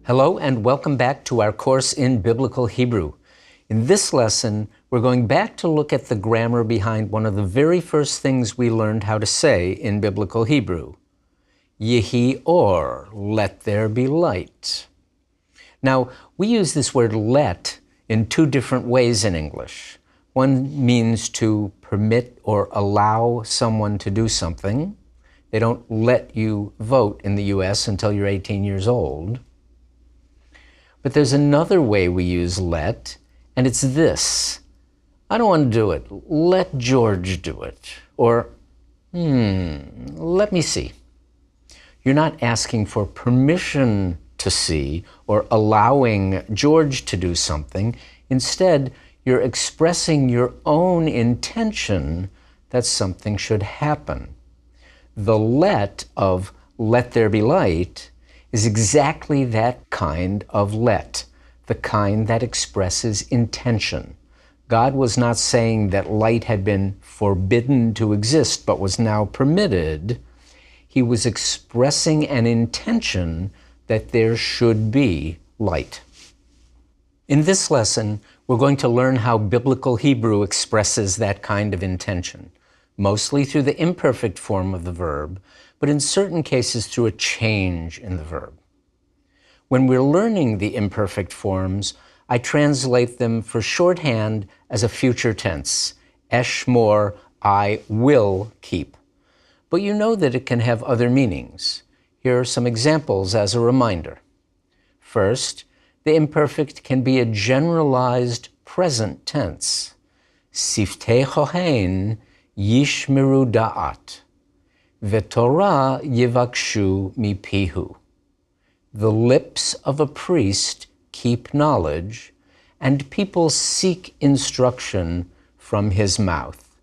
Hello and welcome back to our course in Biblical Hebrew. In this lesson, we're going back to look at the grammar behind one of the very first things we learned how to say in Biblical Hebrew. Yehi or, let there be light. Now, we use this word let in two different ways in English. One means to permit or allow someone to do something. They don't let you vote in the U.S. until you're 18 years old. But there's another way we use let, and it's this. I don't want to do it. Let George do it. Or, let me see. You're not asking for permission to see or allowing George to do something. Instead, you're expressing your own intention that something should happen. The let of let there be light is exactly that kind of let, the kind that expresses intention. God was not saying that light had been forbidden to exist but was now permitted. He was expressing an intention that there should be light. In this lesson, we're going to learn how Biblical Hebrew expresses that kind of intention, mostly through the imperfect form of the verb, but in certain cases through a change in the verb. When we're learning the imperfect forms, I translate them for shorthand as a future tense, eshmor, I will keep. But you know that it can have other meanings. Here are some examples as a reminder. First, the imperfect can be a generalized present tense. Siftei chohen yishmeru da'at. V'Torah yivakshu mipihu. The lips of a priest keep knowledge, and people seek instruction from his mouth.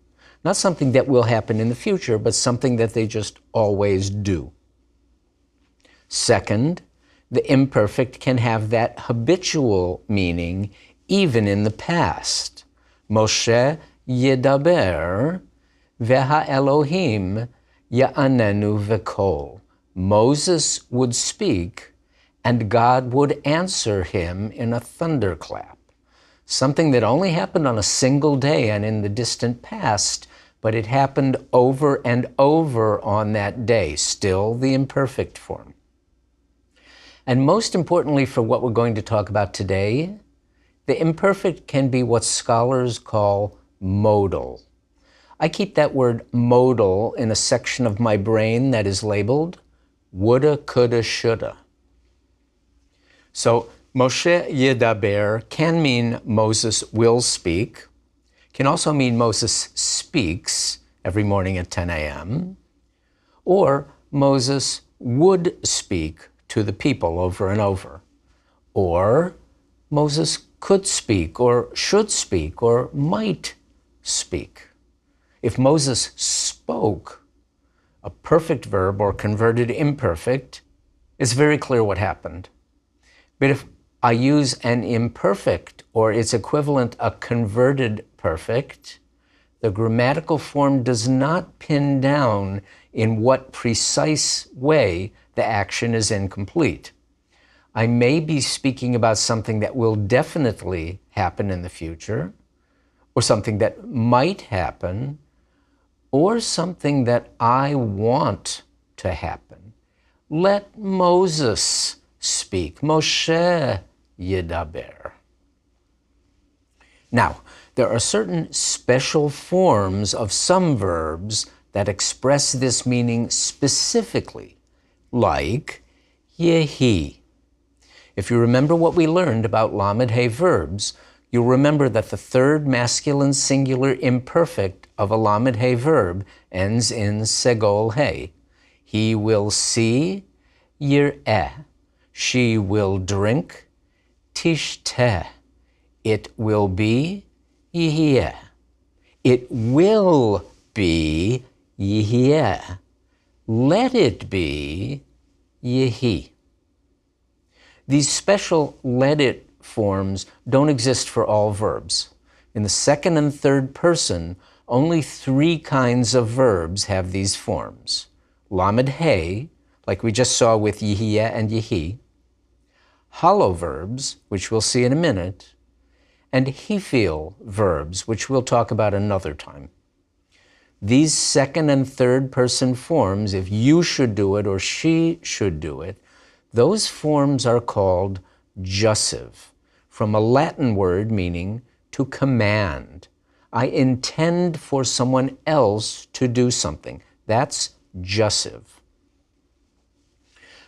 Not something that will happen in the future, but something that they just always do. Second, the imperfect can have that habitual meaning even in the past. Moshe yedaber, veha Elohim Ya'anenu v'kol. Moses would speak, and God would answer him in a thunderclap. Something that only happened on a single day and in the distant past, but it happened over and over on that day, still the imperfect form. And most importantly for what we're going to talk about today, the imperfect can be what scholars call modal. I keep that word modal in a section of my brain that is labeled woulda, coulda, shoulda. So Moshe yedaber can mean Moses will speak, can also mean Moses speaks every morning at 10 a.m., or Moses would speak to the people over and over, or Moses could speak or should speak or might speak. If Moses spoke, a perfect verb or converted imperfect, it's very clear what happened. But if I use an imperfect or its equivalent, a converted perfect, the grammatical form does not pin down in what precise way the action is incomplete. I may be speaking about something that will definitely happen in the future, or something that might happen, or something that I want to happen. Let Moses speak. Moshe yedaber. Now, there are certain special forms of some verbs that express this meaning specifically, like yehi. If you remember what we learned about Lamed He verbs, you'll remember that the third masculine singular imperfect of a Lamed He verb ends in segol He. He will see, yir'eh. She will drink, tishteh. It will be, yihyeh. It will be, yihyeh. Let it be, yehi. These special let it forms don't exist for all verbs. In the second and third person, only three kinds of verbs have these forms. Lamed He, like we just saw with Yehiah and Yehi. hollow verbs, which we'll see in a minute, and he feel verbs, which we'll talk about another time. These second and third person forms, if you should do it or she should do it, those forms are called jussive, from a Latin word meaning to command. I intend for someone else to do something. That's jussive.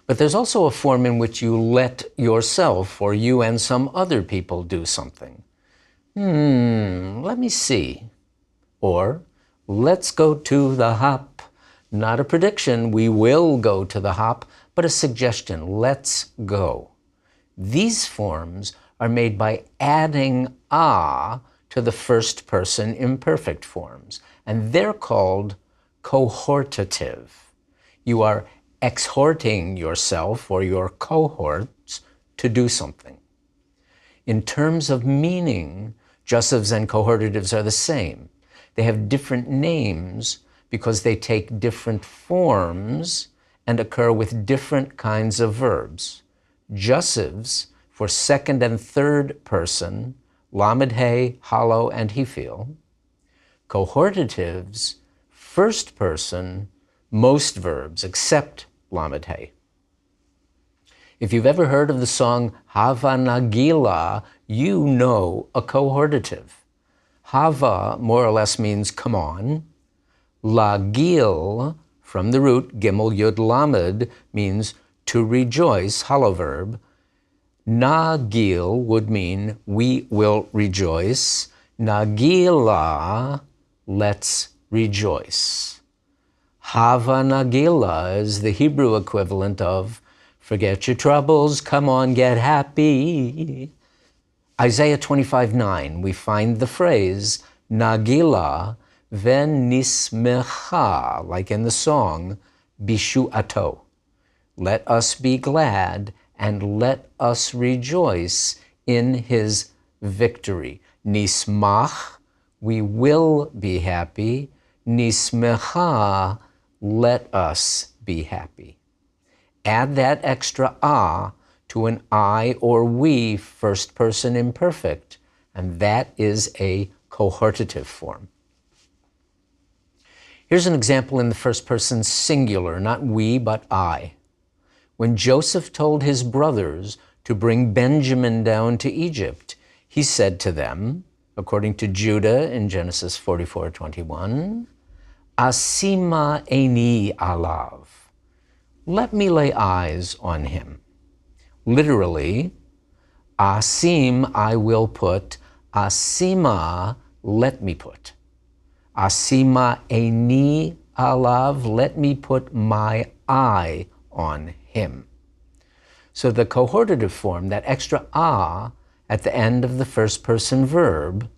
But there's also a form in which you let yourself or you and some other people do something. Let me see. Or, let's go to the hop. Not a prediction, we will go to the hop, but a suggestion, let's go. These forms are made by adding "a" to the first person imperfect forms, and they're called cohortative. You are exhorting yourself or your cohorts to do something. In terms of meaning, jussives and cohortatives are the same. They have different names because they take different forms and occur with different kinds of verbs. Jussives for second and third person, lamed he, hollow, and he feel. Cohortatives, first person, most verbs except lamed he. If you've ever heard of the song Hava Nagila, you know a cohortative. Hava more or less means come on. Lagil, from the root gimel yud lamed, means to rejoice, hollow verb. Nagil would mean we will rejoice. Nagila, let's rejoice. Hava Nagila is the Hebrew equivalent of forget your troubles, come on, get happy. Isaiah 25:9, we find the phrase Nagila venismecha, like in the song Bishuato. Let us be glad and let us rejoice in his victory. Nismach, we will be happy. Nismecha, let us be happy. Add that extra "a" to an I or we first person imperfect, and that is a cohortative form. Here's an example in the first person singular, not we, but I. When Joseph told his brothers to bring Benjamin down to Egypt, he said to them, according to Judah in Genesis 44:21, Asima eini alav. Let me lay eyes on him. Literally, asim I will put, asima let me put. Asima eini alav, let me put my eye on him. So the cohortative form, that extra "a" at the end of the first person verb,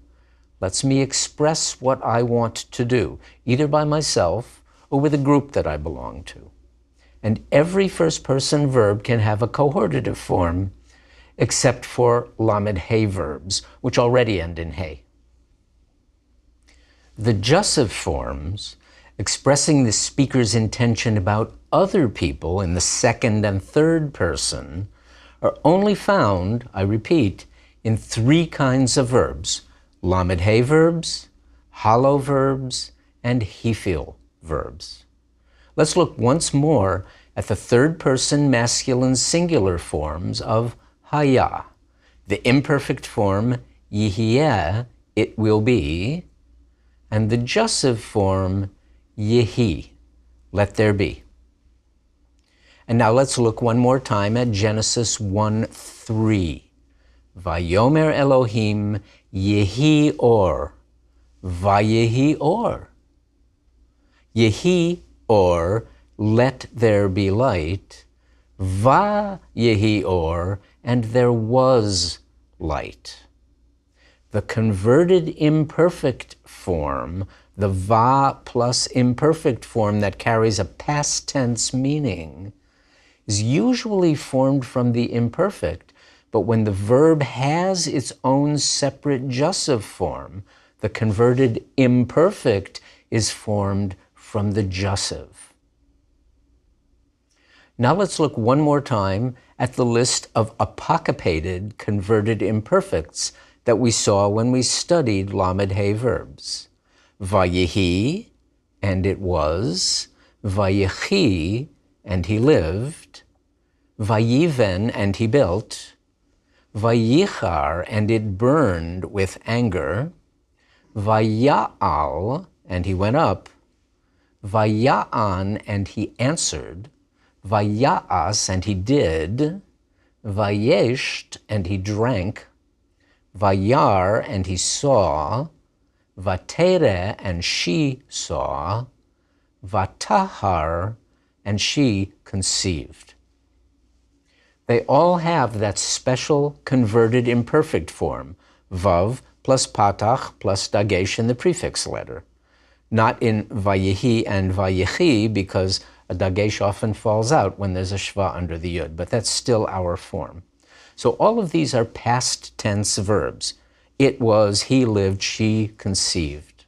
lets me express what I want to do, either by myself or with a group that I belong to. And every first person verb can have a cohortative form, except for lamed he verbs, which already end in he. The jussive forms, expressing the speaker's intention about other people in the second and third person, are only found, I repeat, in three kinds of verbs: lamed he verbs, hollow verbs, and he feel verbs. Let's look once more at the third person masculine singular forms of haya, the imperfect form yihyeh, it will be, and the jussive form yehi, let there be. And now let's look one more time at Genesis 1:3. Vayomer Elohim yehi or, vayehi or. Yehi or, let there be light, va yehi or, and there was light. The converted imperfect form, the va plus imperfect form that carries a past tense meaning, is usually formed from the imperfect, but when the verb has its own separate jussive form, the converted imperfect is formed from the jussive. Now let's look one more time at the list of apocryphated converted imperfects that we saw when we studied Lamed He verbs. Vayehi, and it was. Vayechi, and he lived. Vayiven, and he built. Vayichar, and it burned with anger. Vaya'al, and he went up. Vaya'an, and he answered. Vaya'as, and he did. Vayesht, and he drank. Vayar, and he saw. Vatere, and she saw. Vatahar, and she conceived. They all have that special converted imperfect form, vav plus patach plus dagesh in the prefix letter. Not in vayehi and vayechi, because a dagesh often falls out when there's a shva under the yud, but that's still our form. So all of these are past tense verbs. It was, he lived, she conceived.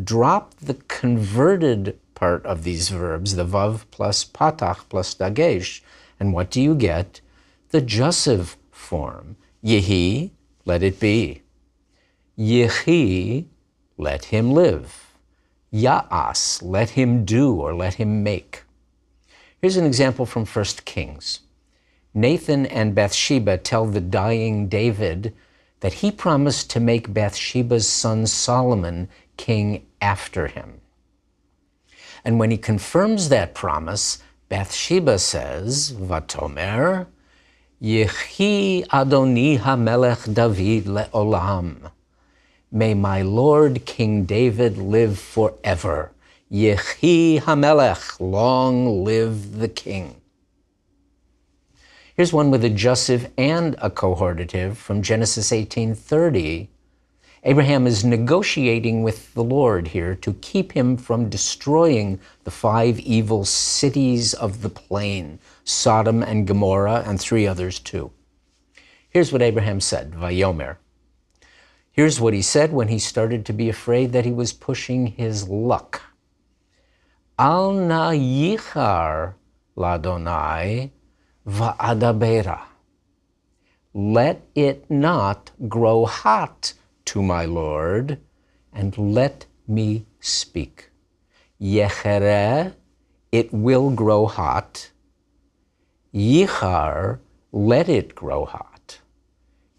Drop the converted part of these verbs, the vav plus patach plus dagesh, and what do you get? The jussive form. Yehi, let it be. Yechi, let him live. Ya'as, let him do or let him make. Here's an example from 1 Kings. Nathan and Bathsheba tell the dying David that he promised to make Bathsheba's son Solomon king after him. And when he confirms that promise, Bathsheba says, Vatomer, Yechi Adoni HaMelech David le'olam. May my Lord King David live forever. Yechi HaMelech, long live the king. Here's one with a jussive and a cohortative from Genesis 18:30. Abraham is negotiating with the Lord here to keep him from destroying the 5 evil cities of the plain, Sodom and Gomorrah, and 3 others too. Here's what Abraham said, Vayomer. Here's what he said when he started to be afraid that he was pushing his luck. Al na yichar ladonai va'adabera. Let it not grow hot to my Lord, and let me speak. Yechere, it will grow hot. Yichar, let it grow hot.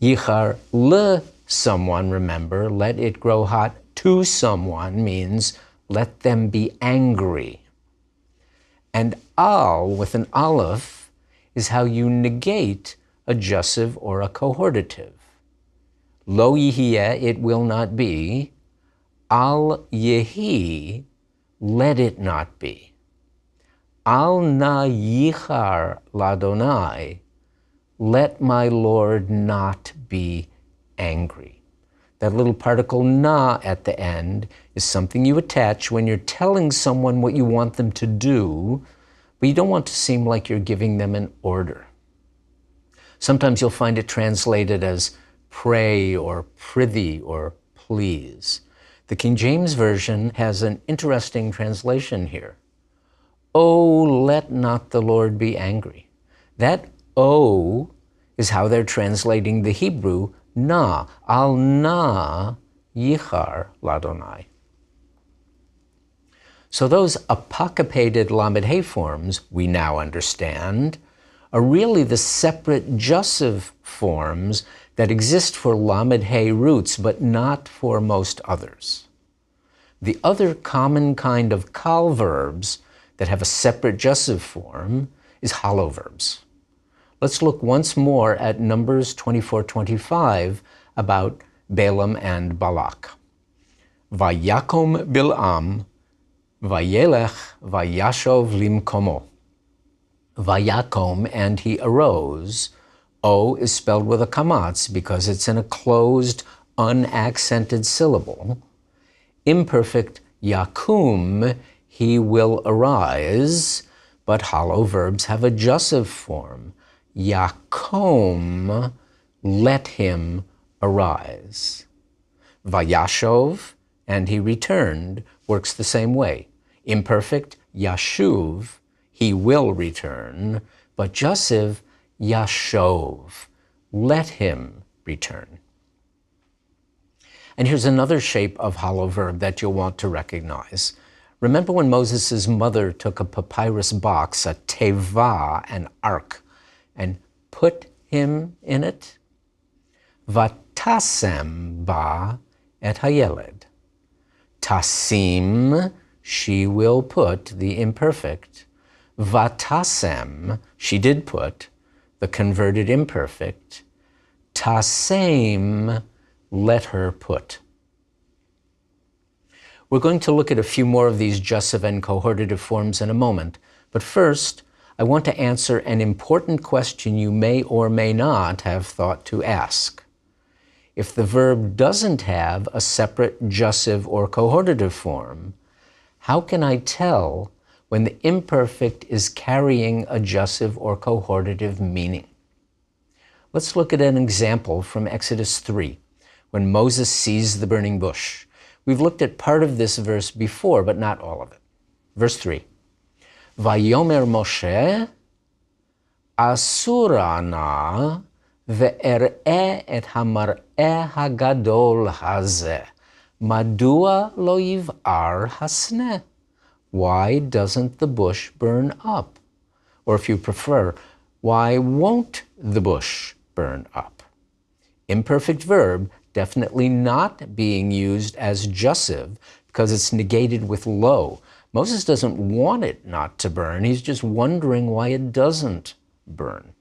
Yichar le someone, remember, let it grow hot to someone means let them be angry. And al, with an aleph, is how you negate a jussive or a cohortative. Lo yihiyeh, it will not be. Al yehi, let it not be. Al na yichar ladonai, let my Lord not be angry. That little particle na at the end is something you attach when you're telling someone what you want them to do, but you don't want to seem like you're giving them an order. Sometimes you'll find it translated as pray or prithee or please. The King James Version has an interesting translation here. Oh, let not the Lord be angry. That oh is how they're translating the Hebrew na, al na yichar ladonai. So those apocryphated Lamed He forms, we now understand, are really the separate jussive forms that exist for Lamed He roots, but not for most others. The other common kind of kal verbs that have a separate jussive form is hollow verbs. Let's look once more at Numbers 24:25 about Balaam and Balak. Vayakom Bilam, vayelech vayashov limkomo. Vayakom, and he arose. O is spelled with a kamatz because it's in a closed, unaccented syllable. Imperfect yakum, he will arise, but hollow verbs have a jussive form. Yakom, let him arise. Vayashov, and he returned, works the same way. Imperfect yashuv, he will return, but Joseph, yashov, let him return. And here's another shape of hollow verb that you'll want to recognize. Remember when Moses' mother took a papyrus box, a teva, an ark, and put him in it? Vatasem ba et hayeled. Tasim, she will put, the imperfect. Vatasem, she did put, the converted imperfect. Tasem, let her put. We're going to look at a few more of these jussive and cohortative forms in a moment, but first, I want to answer an important question you may or may not have thought to ask. If the verb doesn't have a separate jussive or cohortative form, how can I tell when the imperfect is carrying a jussive or cohortative meaning? Let's look at an example from Exodus 3, when Moses sees the burning bush. We've looked at part of this verse before, but not all of it. Verse 3. Vayomer Moshe asura na ve'er'e et hamar'e hagadol hazeh. Madua lo yiv'ar hasneh. Why doesn't the bush burn up? Or if you prefer, why won't the bush burn up? Imperfect verb, definitely not being used as jussive because it's negated with lo. Moses doesn't want it not to burn. He's just wondering why it doesn't burn.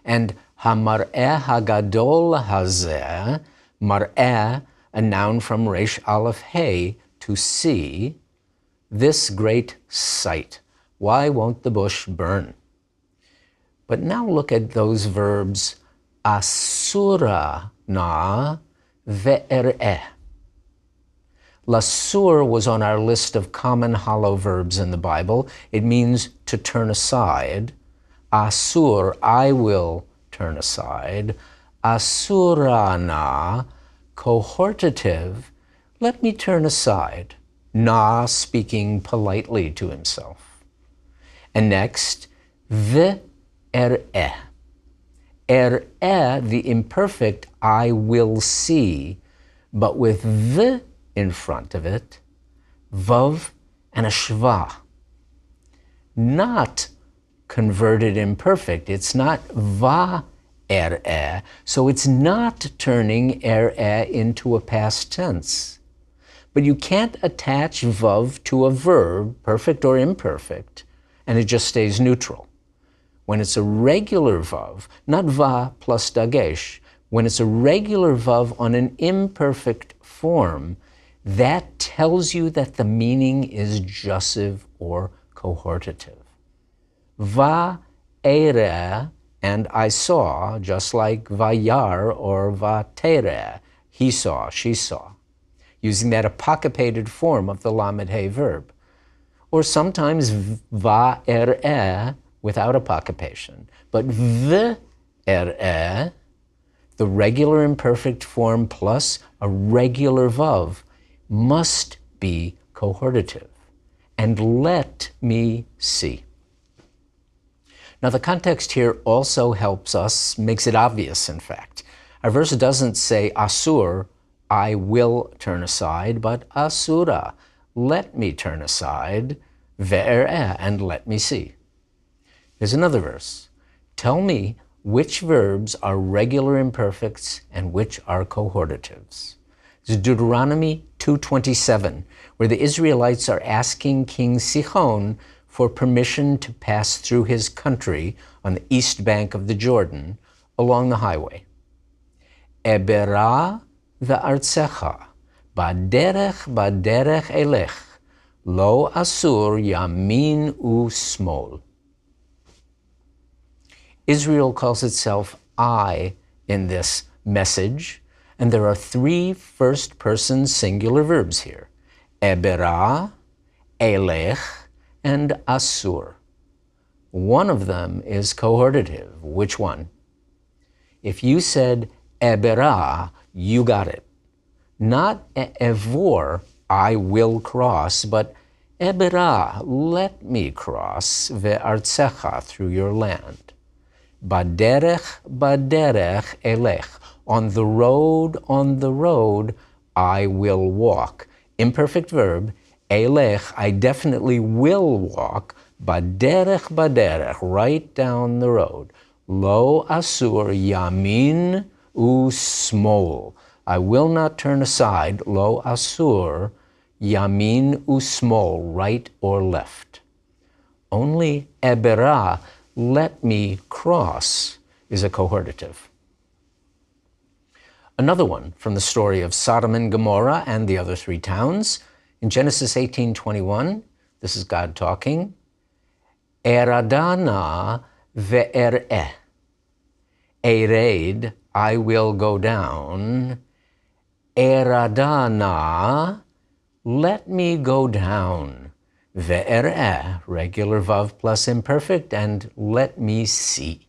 And hamar'eh hagadol hazeh, mar'eh, a noun from resh aleph hey, to see, this great sight. Why won't the bush burn? But now look at those verbs asura na ve'er'eh. Lasur was on our list of common hollow verbs in the Bible. It means to turn aside. Asur, I will turn aside. Asurana, cohortative, let me turn aside. Na, speaking politely to himself. And next, ve'er'eh. Er'eh, the imperfect, I will see, but with the in front of it, vav and a shva. Not converted imperfect. It's not va er'eh, so it's not turning er'eh into a past tense. But you can't attach vav to a verb, perfect or imperfect, and it just stays neutral. When it's a regular vav, not va plus dagesh, when it's a regular vav on an imperfect form, that tells you that the meaning is jussive or cohortative. Va ereh, and I saw, just like vayar or vatereh, he saw, she saw, using that apocryphated form of the lamed hey verb. Or sometimes va ereh without apocophation, but the ereh, the regular imperfect form plus a regular vav, must be cohortative. And let me see. Now the context here also helps us, makes it obvious in fact. Our verse doesn't say asur, I will turn aside, but asura, let me turn aside, ve'er'eh, and let me see. Here's another verse. Tell me which verbs are regular imperfects and which are cohortatives. It's Deuteronomy 2:27, where the Israelites are asking King Sihon for permission to pass through his country on the east bank of the Jordan along the highway. Ebera ve'artzecha, baderech elech, lo asur yamin u'smol. Israel calls itself I in this message, and there are three first-person singular verbs here: ebera, elech, and asur. One of them is cohortative. Which one? If you said ebera, you got it. Not evor, I will cross, but Ebera, let me cross, ve'artzecha, through your land. Baderech, baderech elech, on the road, I will walk. Imperfect verb, elech, I definitely will walk. Baderech, baderech, right down the road. Lo asur yamin usmol. I will not turn aside, lo asur, yamin usmol, right or left. Only ebera, let me cross, is a cohortative. Another one from the story of Sodom and Gomorrah and the other three towns. In Genesis 18:21, this is God talking. Eradana ve'er'eh. Ered, I will go down. Eradana, let me go down. Ve'er'eh, regular vav plus imperfect, and let me see.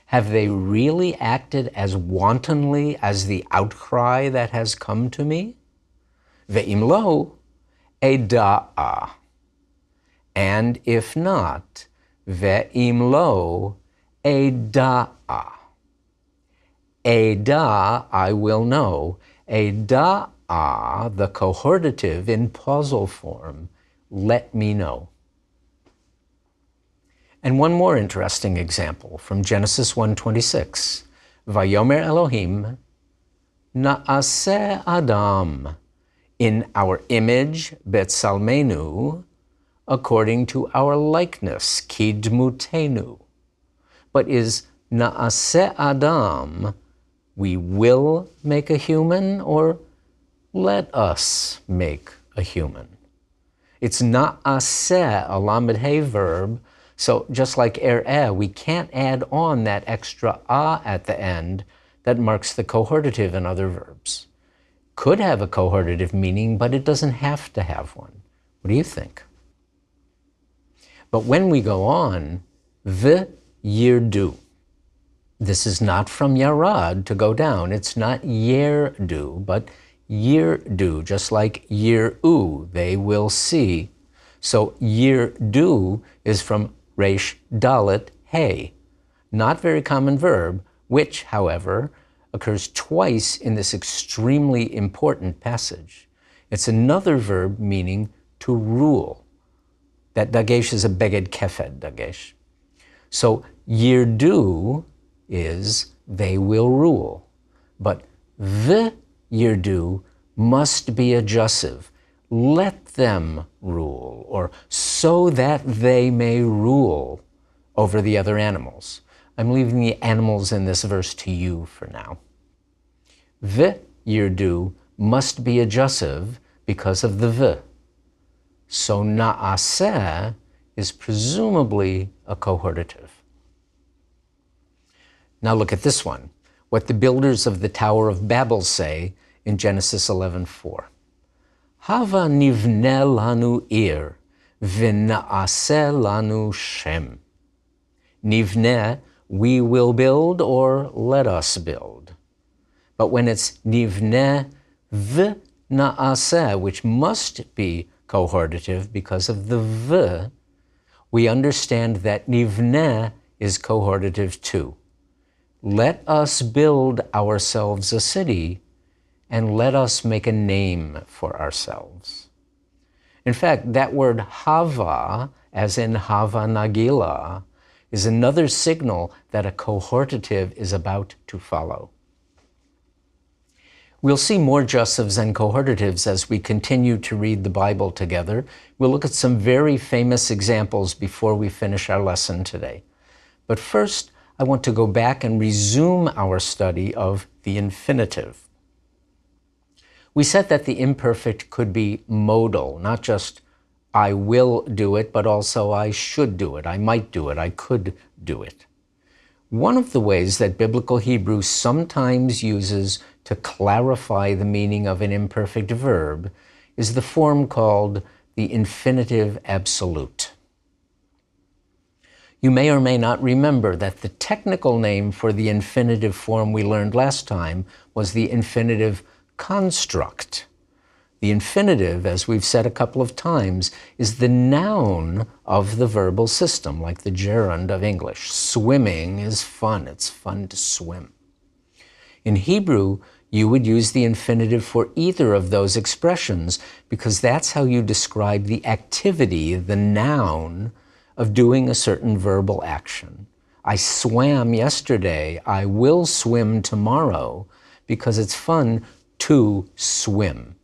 Have they really acted as wantonly as the outcry that has come to me? Ve'im lo, eda'a. And if not, ve'im lo, eda'a. Eda, I will know. Eda'a, the cohortative in pausal form, let me know. And one more interesting example from Genesis 1:26. Vayomer Elohim, na'aseh Adam, in our image, betsalmenu, according to our likeness, kidmutenu. But is na'aseh Adam, we will make a human, or let us make a human? It's na'aseh, a lamed hey verb. So just like er'eh, we can't add on that extra a at the end that marks the cohortative in other verbs. Could have a cohortative meaning, but it doesn't have to have one. What do you think? But when we go on, v'yirdu. This is not from yarad, to go down. It's not yerdu, but yirdu, just like yir'u, they will see. So yirdu is from resh dalet hey, not very common verb, which, however, occurs twice in this extremely important passage. It's another verb meaning to rule. That dagesh is a beged kefed dagesh. So yirdu is they will rule, but the yirdu must be adjussive. Let them rule, or so that they may rule over the other animals. I'm leaving the animals in this verse to you for now. The yirdu must be adjussive because of the v. So na'aseh is presumably a cohortative. Now look at this one, what the builders of the Tower of Babel say in Genesis 11:4. Hava nivne lanu ir, v'na'aseh lanu shem. Nivne, we will build, or let us build. But when it's nivne v'na'aseh, which must be cohortative because of the v, we understand that nivne is cohortative too. Let us build ourselves a city, and let us make a name for ourselves. In fact, that word hava, as in hava nagila, is another signal that a cohortative is about to follow. We'll see more jussives and cohortatives as we continue to read the Bible together. We'll look at some very famous examples before we finish our lesson today. But first, I want to go back and resume our study of the infinitive. We said that the imperfect could be modal, not just I will do it, but also I should do it, I might do it, I could do it. One of the ways that Biblical Hebrew sometimes uses to clarify the meaning of an imperfect verb is the form called the infinitive absolute. You may or may not remember that the technical name for the infinitive form we learned last time was the infinitive construct. The infinitive, as we've said a couple of times, is the noun of the verbal system, like the gerund of English. Swimming is fun. It's fun to swim. In Hebrew, you would use the infinitive for either of those expressions because that's how you describe the activity, the noun, of doing a certain verbal action. I swam yesterday. I will swim tomorrow because it's fun to swim.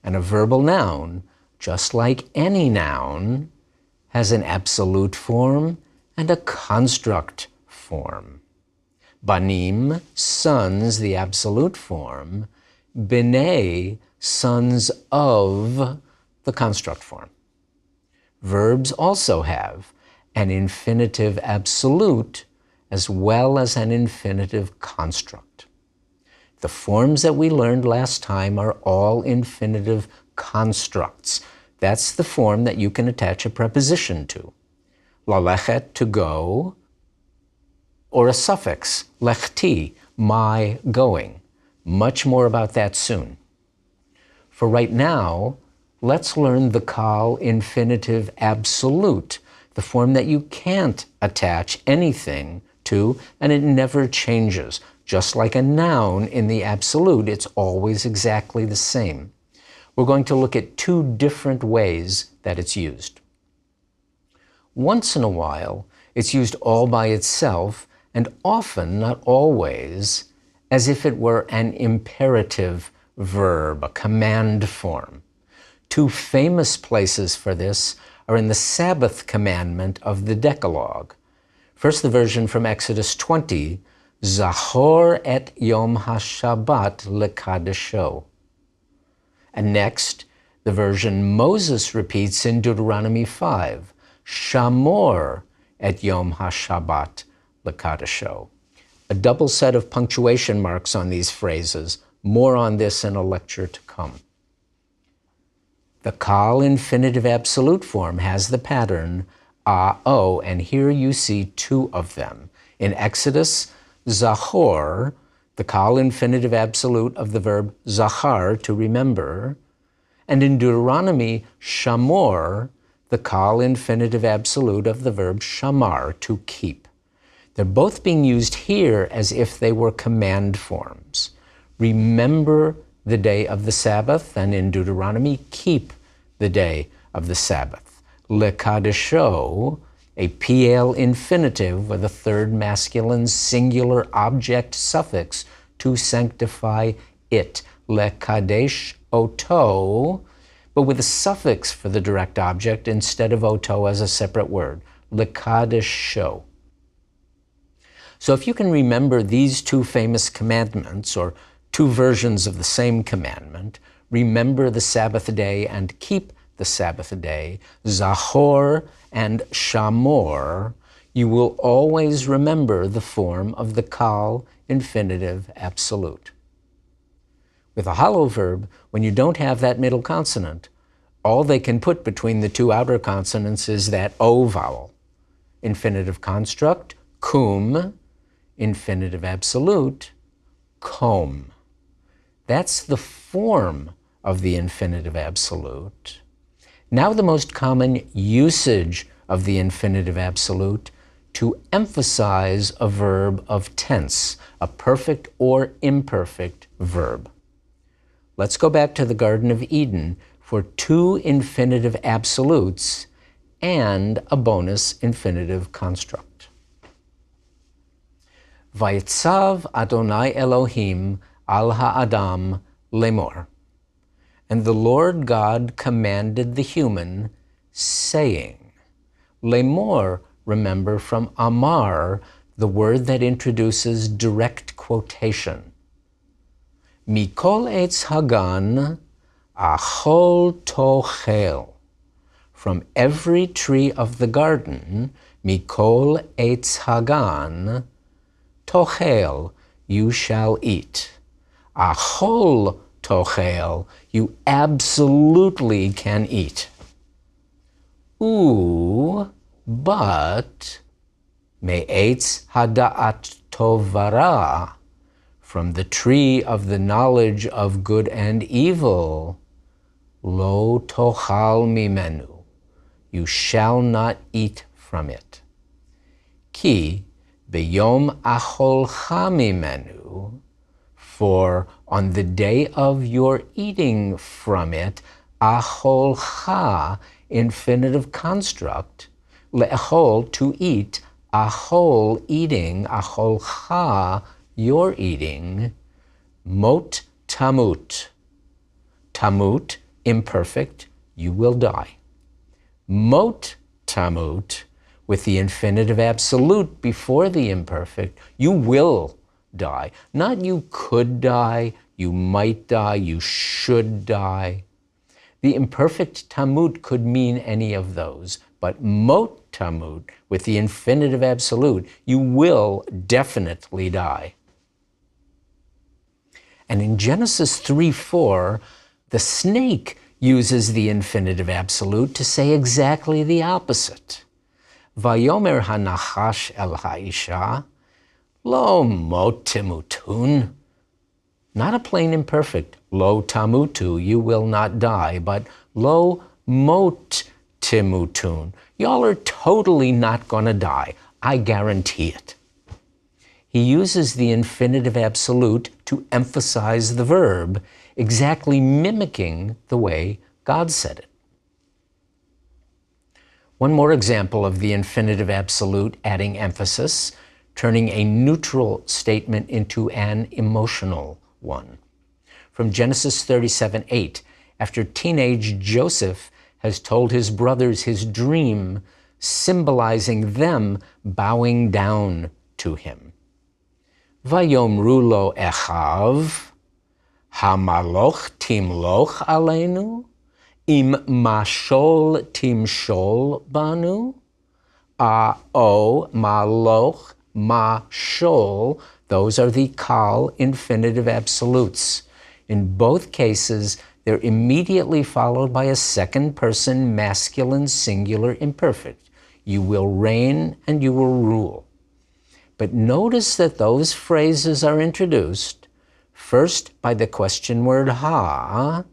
And a verbal noun, just like any noun, has an absolute form and a construct form. Banim, sons, the absolute form. B'nai, sons of, the construct form. Verbs also have an infinitive absolute as well as an infinitive construct. The forms that we learned last time are all infinitive constructs. That's the form that you can attach a preposition to. Lalechet, to go, or a suffix, lechti, my going. Much more about that soon. For right now, let's learn the Kal infinitive absolute, the form that you can't attach anything to, and it never changes. Just like a noun in the absolute, it's always exactly the same. We're going to look at two different ways that it's used. Once in a while, it's used all by itself, and often, not always, as if it were an imperative verb, a command form. Two famous places for this are in the Sabbath commandment of the Decalogue. First, the version from Exodus 20, Zachor et Yom HaShabbat lekadesho. And next, the version Moses repeats in Deuteronomy 5, Shamor et Yom HaShabbat lekadesho. A double set of punctuation marks on these phrases. More on this in a lecture to come. The Kal infinitive absolute form has the pattern a-o, and here you see two of them. In Exodus, Zachor, the Kal infinitive absolute of the verb zachar, to remember, and in Deuteronomy, Shamor, the Kal infinitive absolute of the verb shamar, to keep. They're both being used here as if they were command forms. Remember the day of the Sabbath, and in Deuteronomy, keep the day of the Sabbath. Lekadesho, a PL infinitive with a third masculine singular object suffix to sanctify it. Lekadesh oto, but with a suffix for the direct object instead of oto as a separate word. Lekadesho. So if you can remember these two famous commandments, or two versions of the same commandment, remember the Sabbath day and keep the Sabbath day, Zachor and Shamor, you will always remember the form of the Kal infinitive absolute. With a hollow verb, when you don't have that middle consonant, all they can put between the two outer consonants is that O vowel. Infinitive construct, cum. Infinitive absolute, comb. That's the form of the infinitive absolute. Now the most common usage of the infinitive absolute to emphasize a verb of tense, a perfect or imperfect verb. Let's go back to the Garden of Eden for two infinitive absolutes and a bonus infinitive construct. Vayitzav Adonai Elohim al ha'adam lemor. And the Lord God commanded the human, saying. Lemor, remember from Amar, the word that introduces direct quotation. Mikol eitz hagan achol tochel. From every tree of the garden, Mikol eitz hagan, tochel, you shall eat. Achol tochel, you absolutely can eat. But me'etz hada'at tovara, from the tree of the knowledge of good and evil, lo tochal mimenu, you shall not eat from it. Ki beyom acholcha mimenu, for on the day of your eating from it, acholcha, infinitive construct, le'echol, to eat, achol, eating, acholcha, your eating, mot tamut. Tamut, imperfect, you will die. Mot tamut, with the infinitive absolute before the imperfect, you will die. Not you could die, you might die, you should die. The imperfect tamut could mean any of those, but mot tamut, with the infinitive absolute, you will definitely die. And in Genesis 3:4, the snake uses the infinitive absolute to say exactly the opposite. Vayomer hanachash el ha'isha, lo mot timutun. Not a plain imperfect, lo tamutu, you will not die, but lo mot timutun. Y'all are totally not going to die. I guarantee it. He uses the infinitive absolute to emphasize the verb, exactly mimicking the way God said it. One more example of the infinitive absolute adding emphasis, turning a neutral statement into an emotional one. From Genesis 37:8, after teenage Joseph has told his brothers his dream, symbolizing them bowing down to him. Vayomru lo echav, hamaloch timloch aleinu, im mashol timshol banu, o maloch mashol, those are the kal infinitive absolutes. In both cases, they're immediately followed by a second person masculine singular imperfect. You will reign and you will rule. But notice that those phrases are introduced first by the question word ha,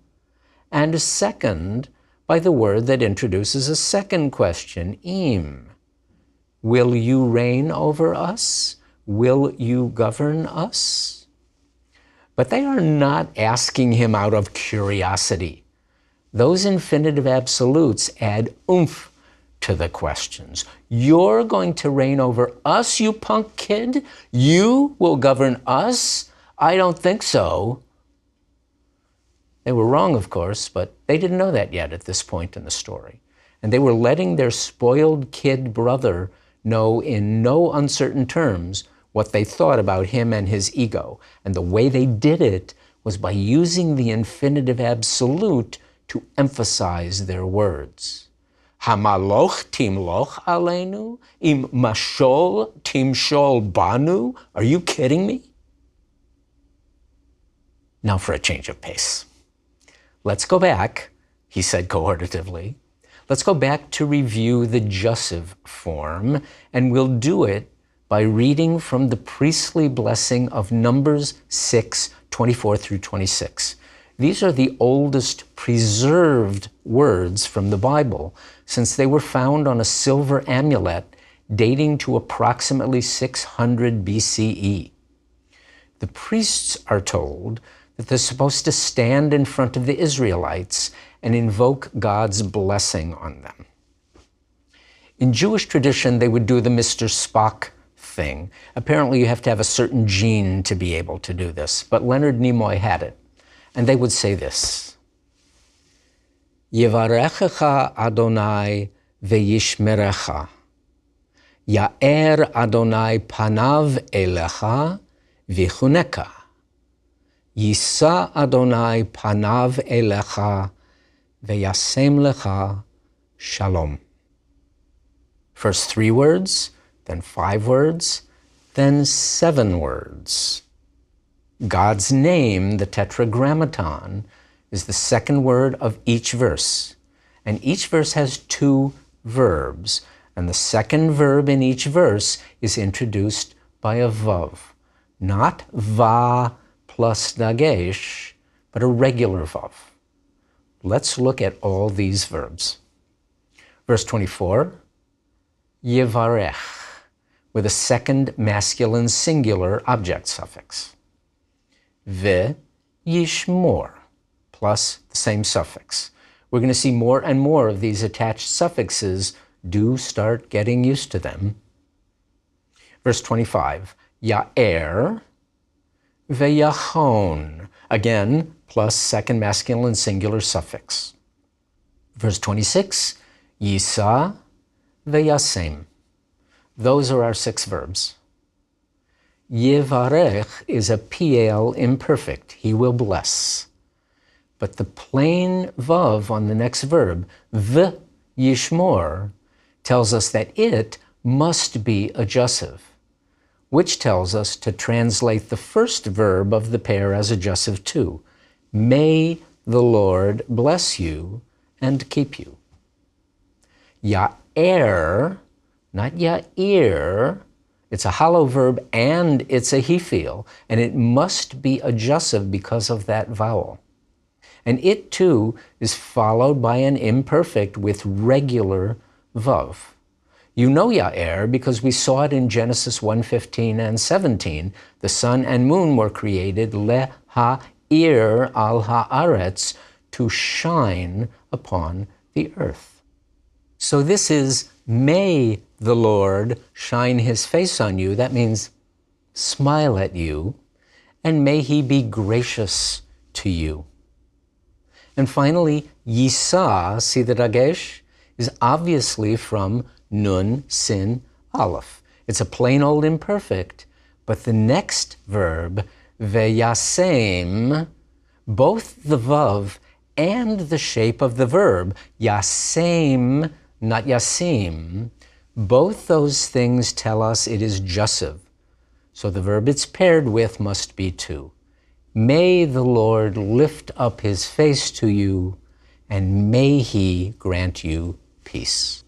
and second by the word that introduces a second question, im. Will you reign over us? Will you govern us? But they are not asking him out of curiosity. Those infinitive absolutes add oomph to the questions. You're going to reign over us, you punk kid? You will govern us? I don't think so. They were wrong, of course, but they didn't know that yet at this point in the story. And they were letting their spoiled kid brother know in no uncertain terms what they thought about him and his ego. And the way they did it was by using the infinitive absolute to emphasize their words. Hamaloch timloch aleinu, im mashol timshol banu. Are you kidding me? Now for a change of pace. Let's go back, he said cohortatively. Let's go back to review the jussive form, and we'll do it by reading from the priestly blessing of Numbers 6:24 through 26. These are the oldest preserved words from the Bible, since they were found on a silver amulet dating to approximately 600 BCE. The priests are told that they're supposed to stand in front of the Israelites and invoke God's blessing on them. In Jewish tradition, they would do the Mr. Spock thing. Apparently, you have to have a certain gene to be able to do this, but Leonard Nimoy had it. And they would say this: Yevarechecha Adonai ve'yishmerecha. Ya'er Adonai panav elecha v'chuneka. Yisa Adonai panav elecha ve'yasem lecha shalom. First 3 words, then 5 words, then 7 words. God's name, the Tetragrammaton, is the second word of each verse. And each verse has 2 verbs. And the second verb in each verse is introduced by a vav. not va plus dagesh, but a regular vav. Let's look at all these verbs. Verse 24, yevarech, with a second masculine singular object suffix. Ve yishmor, plus the same suffix. We're going to see more and more of these attached suffixes. Do start getting used to them. Verse 25, ya'er ve'yachon, again, plus second masculine singular suffix. Verse 26, yisa ve'yasem. Those are our 6 verbs. Yevarech is a PL imperfect. He will bless. But the plain vav on the next verb, v yishmor, tells us that it must be a jussive, which tells us to translate the first verb of the pair as a jussive too. May the Lord bless you and keep you. Ya'er, not ya'ir, it's a hollow verb and it's a he feel, and it must be a jussive because of that vowel. And it too is followed by an imperfect with regular vav. You know ya'er because we saw it in Genesis 1:15 and 17. The sun and moon were created le'ha'ir al ha'aretz, to shine upon the earth. So this is, may the Lord shine his face on you. That means smile at you, and may he be gracious to you. And finally, yisa, see the dagesh, is obviously from nun, sin, aleph. It's a plain old imperfect, but the next verb, ve'yasem, both the vav and the shape of the verb, yasem, not yasim, both those things tell us it is jussive. So the verb it's paired with must be too. May the Lord lift up his face to you, and may he grant you peace.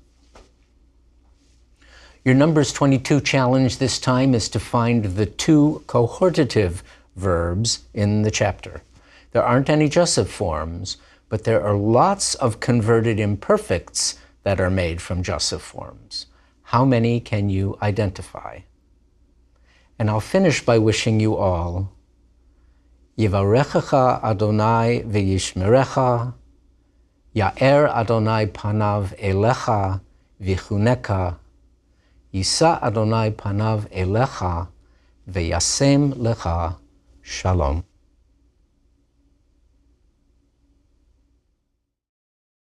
Your Numbers 22 challenge this time is to find the 2 cohortative verbs in the chapter. There aren't any jussive forms, but there are lots of converted imperfects that are made from jussive forms. How many can you identify? And I'll finish by wishing you all Yivarechecha Adonai v'yishmerecha, Ya'er Adonai panav elecha v'chuneka, Yisa Adonai panav elecha v'yasem lecha shalom.